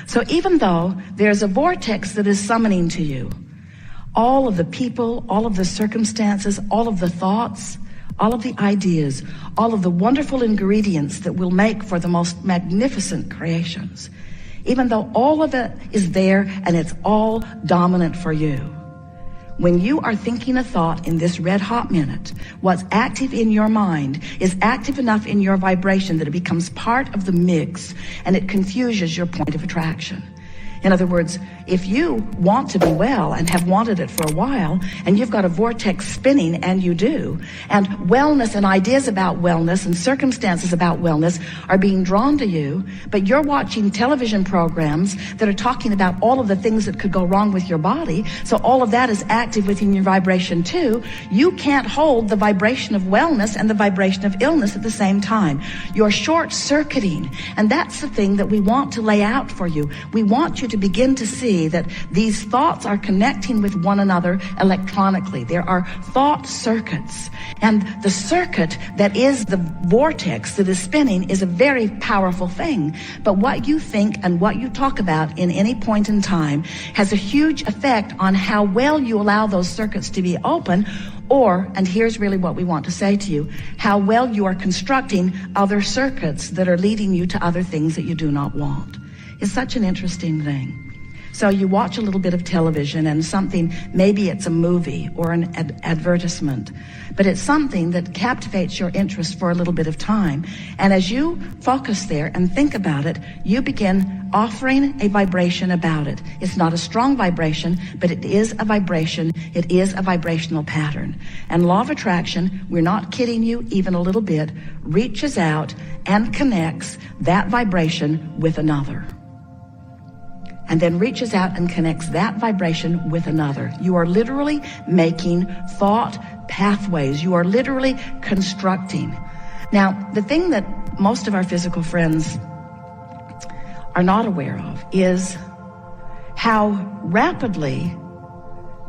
So even though there's a vortex that is summoning to you all of the people, all of the circumstances, all of the thoughts, all of the ideas, all of the wonderful ingredients that will make for the most magnificent creations, even though all of it is there and it's all dominant for you, when you are thinking a thought in this red hot minute, what's active in your mind is active enough in your vibration that it becomes part of the mix and it confuses your point of attraction. In other words, if you want to be well and have wanted it for a while, and you've got a vortex spinning, and you do, and wellness and ideas about wellness and circumstances about wellness are being drawn to you, but you're watching television programs that are talking about all of the things that could go wrong with your body, so all of that is active within your vibration too, you can't hold the vibration of wellness and the vibration of illness at the same time. You're short-circuiting, and that's the thing that we want to lay out for you. We want you to begin to see that these thoughts are connecting with one another electronically. There are thought circuits, and the circuit that is the vortex that is spinning is a very powerful thing. But what you think and what you talk about in any point in time has a huge effect on how well you allow those circuits to be open, or, and here's really what we want to say to you, how well you are constructing other circuits that are leading you to other things that you do not want. It's such an interesting thing. So you watch a little bit of television and something, maybe it's a movie or an advertisement, but it's something that captivates your interest for a little bit of time. And as you focus there and think about it, you begin offering a vibration about it. It's not a strong vibration, but it is a vibration. It is a vibrational pattern. And law of attraction, we're not kidding you even a little bit, reaches out and connects that vibration with another. And then reaches out and connects that vibration with another. You are literally making thought pathways. You are literally constructing. Now, the thing that most of our physical friends are not aware of is how rapidly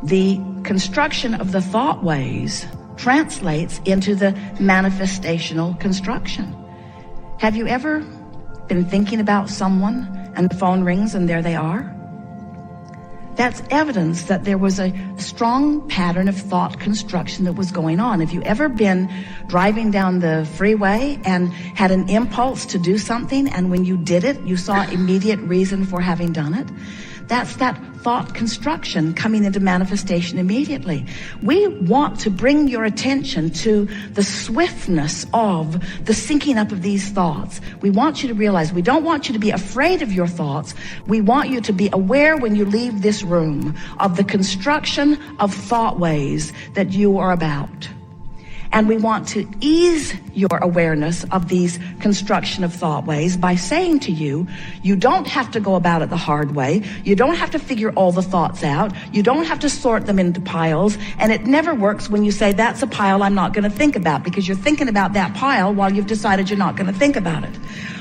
the construction of the thought ways translates into the manifestational construction. Have you ever been thinking about someone and the phone rings and there they are? That's evidence that there was a strong pattern of thought construction that was going on. Have you ever been driving down the freeway and had an impulse to do something, and when you did it, you saw immediate reason for having done it? That's that thought construction coming into manifestation immediately. We want to bring your attention to the swiftness of the syncing up of these thoughts. We want you to realize we don't want you to be afraid of your thoughts. We want you to be aware when you leave this room of the construction of thought ways that you are about. And we want to ease your awareness of these construction of thought ways by saying to you, you don't have to go about it the hard way. You don't have to figure all the thoughts out. You don't have to sort them into piles. And it never works when you say, that's a pile I'm not going to think about, because you're thinking about that pile while you've decided you're not going to think about it.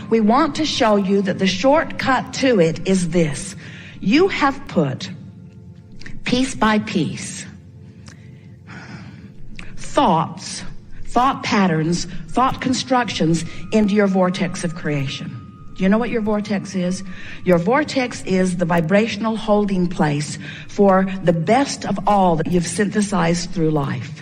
We want to show you that the shortcut to it is this. You have put, piece by piece, thoughts, thought patterns, thought constructions into your vortex of creation. Do you know what your vortex is? Your vortex is the vibrational holding place for the best of all that you've synthesized through life.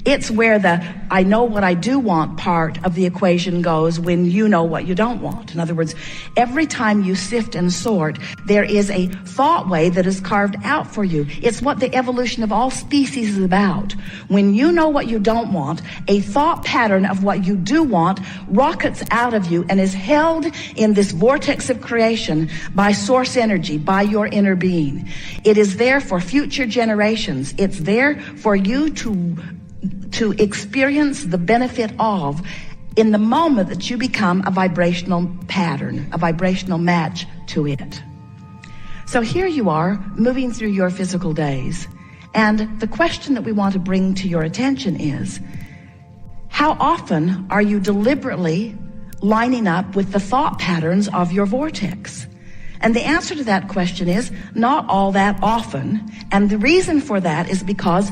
It's where the I know what I do want part of the equation goes when you know what you don't want. In other words, every time you sift and sort, there is a thought way that is carved out for you. It's what the evolution of all species is about. When you know what you don't want, a thought pattern of what you do want rockets out of you and is held in this vortex of creation by source energy, by your inner being. It is there for future generations. It's there for you to experience the benefit of in the moment that you become a vibrational pattern, a vibrational match to it. So here you are moving through your physical days, and the question that we want to bring to your attention is, how often are you deliberately lining up with the thought patterns of your vortex? And the answer to that question is not all that often, and the reason for that is because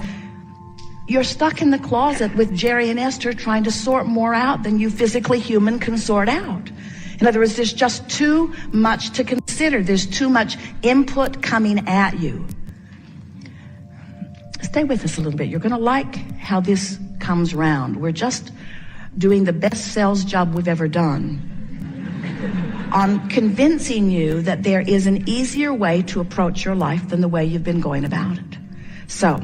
you're stuck in the closet with Jerry and Esther trying to sort more out than you physically human can sort out. In other words, there's just too much to consider. There's too much input coming at you. Stay with us a little bit. You're going to like how this comes round. We're just doing the best sales job we've ever done on convincing you that there is an easier way to approach your life than the way you've been going about it. So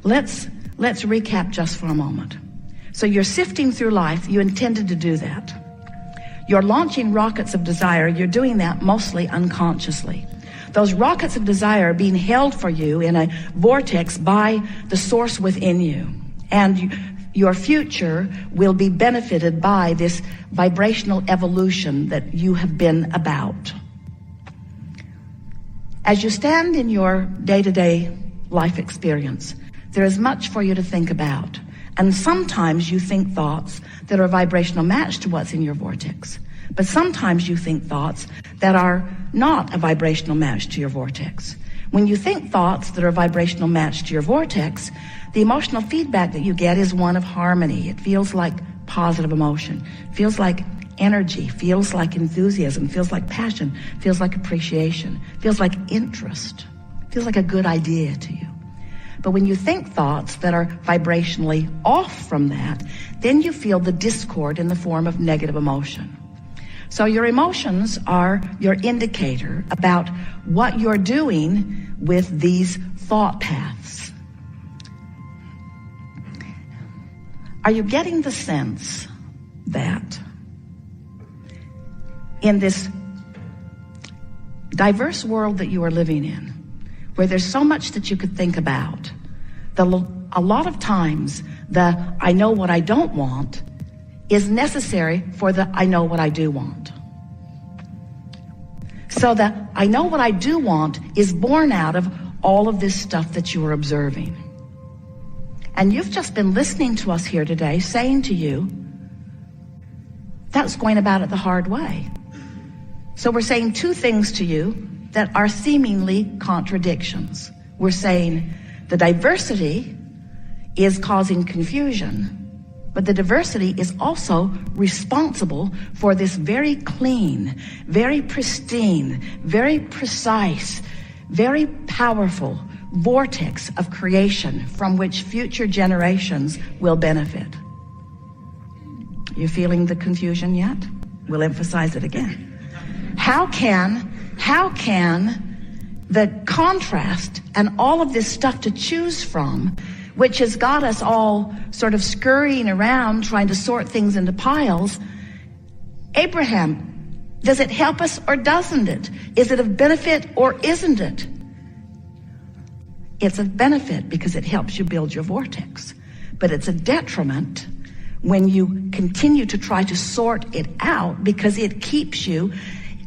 let's recap just for a moment. So you're sifting through life. You intended to do that. You're launching rockets of desire. You're doing that mostly unconsciously. Those rockets of desire are being held for you in a vortex by the source within you. And your future will be benefited by this vibrational evolution that you have been about. As you stand in your day-to-day life experience, there is much for you to think about. And sometimes you think thoughts that are a vibrational match to what's in your vortex. But sometimes you think thoughts that are not a vibrational match to your vortex. When you think thoughts that are a vibrational match to your vortex, the emotional feedback that you get is one of harmony. It feels like positive emotion, feels like energy, feels like enthusiasm, feels like passion, feels like appreciation, feels like interest, feels like a good idea to you. But when you think thoughts that are vibrationally off from that, then you feel the discord in the form of negative emotion. So your emotions are your indicator about what you're doing with these thought paths. Are you getting the sense that in this diverse world that you are living in, where there's so much that you could think about, a lot of times the I know what I don't want is necessary for the I know what I do want. So the I know what I do want is born out of all of this stuff that you are observing. And you've just been listening to us here today saying to you, that's going about it the hard way. So we're saying two things to you that are seemingly contradictions. We're saying the diversity is causing confusion, but the diversity is also responsible for this very clean, very pristine, very precise, very powerful vortex of creation from which future generations will benefit. You feeling the confusion yet? We'll emphasize it again. How can the contrast and all of this stuff to choose from, which has got us all sort of scurrying around trying to sort things into piles, Abraham, does it help us or doesn't it? Is it of benefit or isn't it? It's of benefit because it helps you build your vortex. But it's a detriment when you continue to try to sort it out because it keeps you.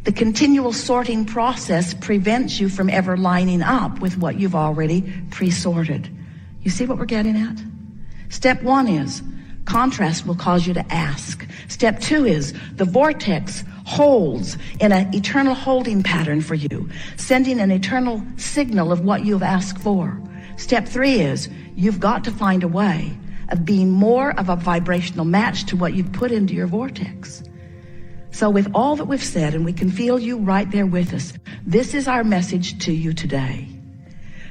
The continual sorting process prevents you from ever lining up with what you've already pre-sorted. You see what we're getting at? Step one is contrast will cause you to ask. Step two is the vortex holds in an eternal holding pattern for you, sending an eternal signal of what you've asked for. Step three is you've got to find a way of being more of a vibrational match to what you've put into your vortex. So with all that we've said, and we can feel you right there with us, this is our message to you today.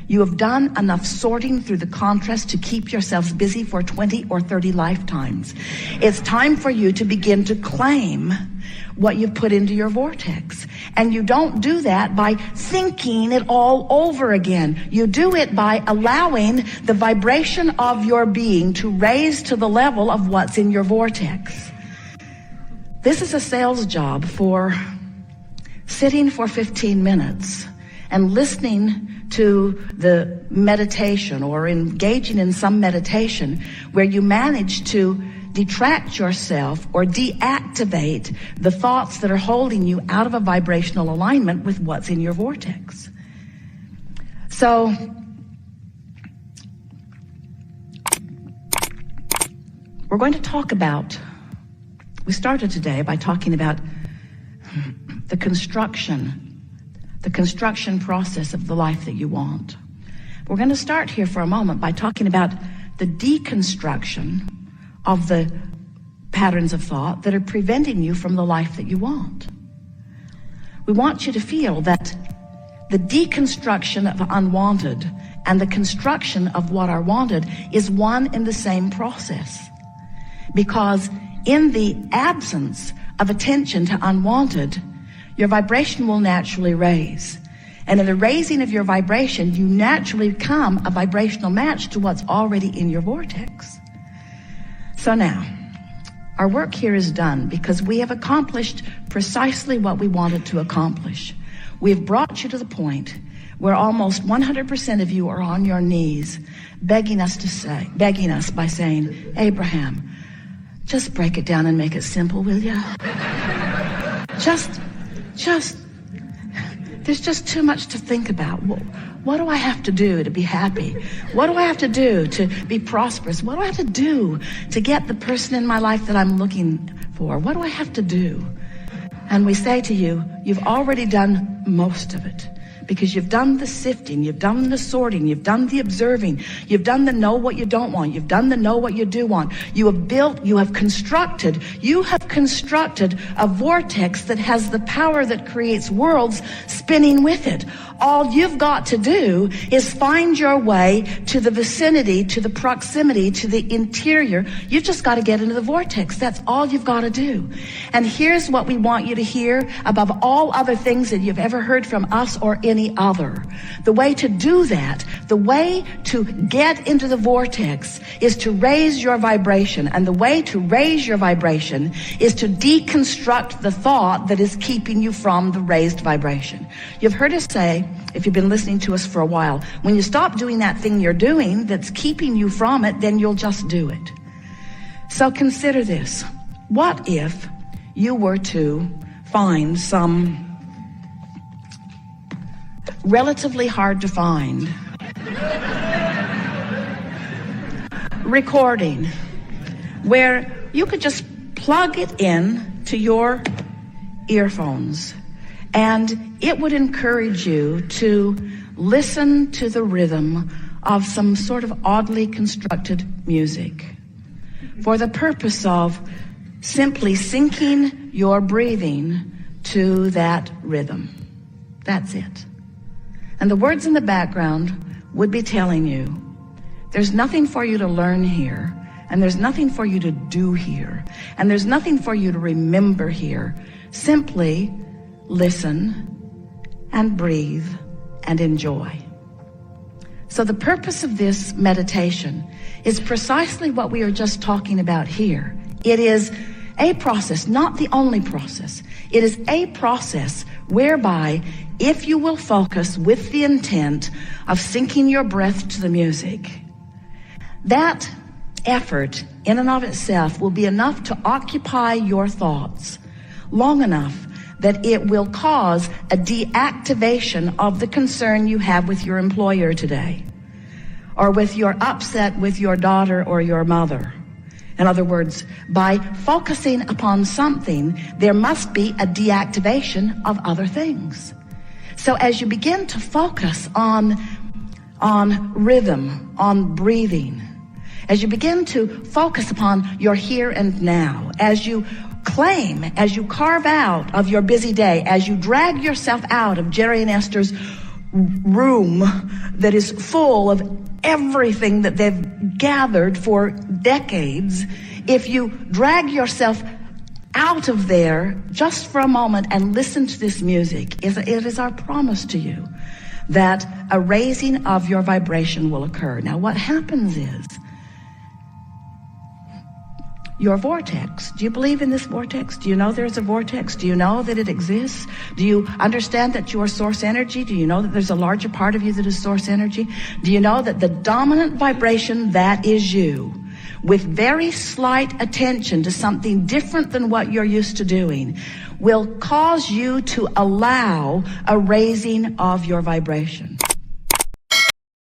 You have done enough sorting through the contrast to keep yourselves busy for 20 or 30 lifetimes. It's time for you to begin to claim what you've put into your vortex. And you don't do that by thinking it all over again. You do it by allowing the vibration of your being to raise to the level of what's in your vortex. This is a sales job for sitting for 15 minutes and listening to the meditation or engaging in some meditation where you manage to detract yourself or deactivate the thoughts that are holding you out of a vibrational alignment with what's in your vortex. So we're going to talk about, we started today by talking about the construction process of the life that you want. We're going to start here for a moment by talking about the deconstruction of the patterns of thought that are preventing you from the life that you want. We want you to feel that the deconstruction of unwanted and the construction of what are wanted is one and the same process. Because in the absence of attention to unwanted, your vibration will naturally raise. And in the raising of your vibration, you naturally become a vibrational match to what's already in your vortex. So now, our work here is done because we have accomplished precisely what we wanted to accomplish. We have brought you to the point where almost 100% of you are on your knees, begging us by saying, Abraham, just break it down and make it simple, will you? There's just too much to think about. What do I have to do to be happy? What do I have to do to be prosperous? What do I have to do to get the person in my life that I'm looking for? What do I have to do? And we say to you, you've already done most of it. Because you've done the sifting, you've done the sorting, you've done the observing, you've done the know what you don't want, you've done the know what you do want. You have constructed a vortex that has the power that creates worlds spinning with it. All you've got to do is find your way to the vicinity, to the proximity, to the interior. You've just got to get into the vortex. That's all you've got to do. And here's what we want you to hear above all other things that you've ever heard from us or any other. The way to do that, the way to get into the vortex is to raise your vibration. And the way to raise your vibration is to deconstruct the thought that is keeping you from the raised vibration. You've heard us say, if you've been listening to us for a while, when you stop doing that thing you're doing that's keeping you from it, then you'll just do it. So consider this. What if you were to find some relatively hard to find recording where you could just plug it in to your earphones and it would encourage you to listen to the rhythm of some sort of oddly constructed music for the purpose of simply syncing your breathing to that rhythm. That's it. And the words in the background would be telling you, there's nothing for you to learn here, and there's nothing for you to do here, and there's nothing for you to remember here. Simply listen and breathe and enjoy. So the purpose of this meditation is precisely what we are just talking about here. It is a process, not the only process. It is a process whereby if you will focus with the intent of syncing your breath to the music, that effort in and of itself will be enough to occupy your thoughts long enough that it will cause a deactivation of the concern you have with your employer today, or with your upset with your daughter or your mother. In other words, by focusing upon something, there must be a deactivation of other things. So as you begin to focus on rhythm, on breathing, as you begin to focus upon your here and now, as you claim, as you carve out of your busy day, as you drag yourself out of Jerry and Esther's room that is full of everything that they've gathered for decades, if you drag yourself out of there just for a moment and listen to this music, it is our promise to you that a raising of your vibration will occur. Now what happens is, your vortex. Do you believe in this vortex? Do you know there's a vortex? Do you know that it exists? Do you understand that you are source energy? Do you know that there's a larger part of you that is source energy? Do you know that the dominant vibration, that is you, with very slight attention to something different than what you're used to doing, will cause you to allow a raising of your vibration?